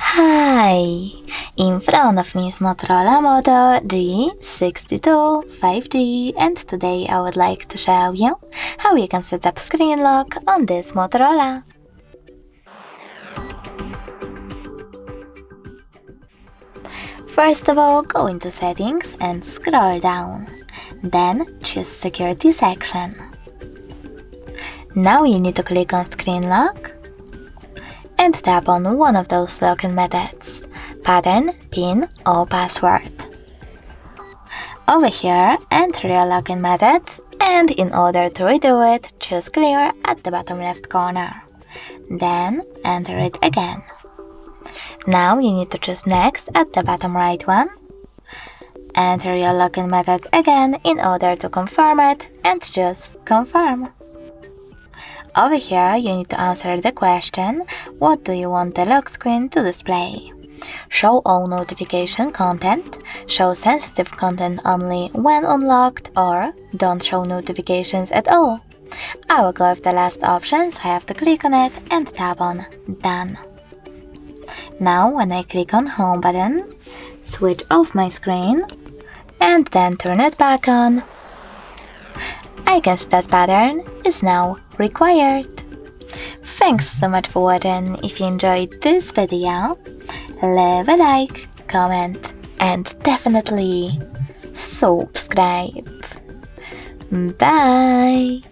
Hi! In front of me is Motorola Moto G62 5G, and today I would like to show you how you can set up screen lock on this Motorola. First of all, go into settings and scroll down. Then choose security section. Now you need to click on screen lock and tap on one of those login methods: pattern, PIN or password. Over here, enter your login method, and in order to redo it, choose clear at the bottom left corner. Then enter it again. Now you need to choose next at the bottom right one. Enter your login method again in order to confirm it, and choose confirm. Over here, you need to answer the question: what do you want the lock screen to display? Show all notification content, show sensitive content only when unlocked, or don't show notifications at all. I will go with the last option, so I have to click on it and tap on Done. Now when I click on Home button, switch off my screen and then turn it back on, I guess that pattern is now required. Thanks so much for watching. If you enjoyed this video, leave a like, comment and definitely subscribe. Bye!